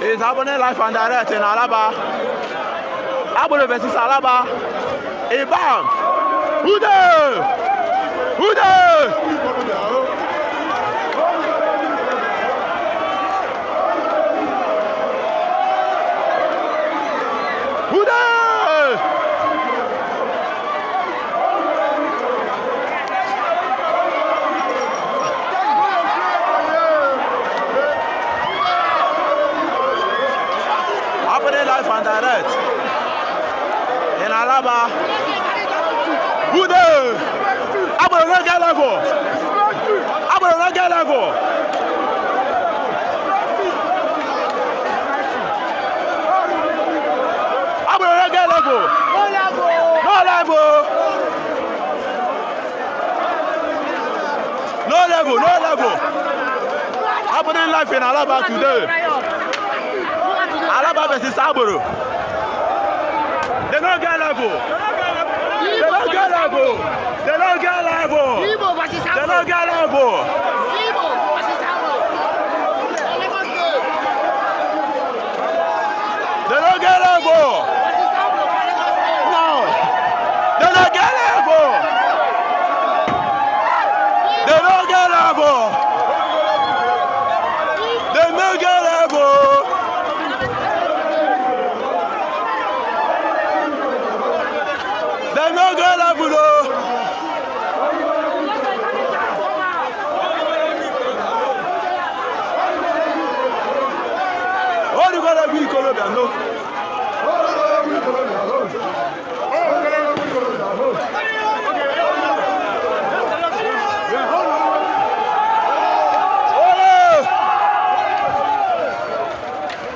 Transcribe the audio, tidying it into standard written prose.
is happening live and direct in Alaba. Agboro versus Alaba. Ibam. Who there? Who there? Who there? Happening live and direct in Alaba. Who there? Agboro no get level. Agboro no get level. Agboro no get level. No level. No level. No level. Happening live in Alaba today. Alaba versus Agboro. They don't get level. They don't get level. They don't get level. They don't get level. They don't get level. No. They don't get level. They don't get level. They don't get level. They don't get level. What you gonna be, Colombia? No.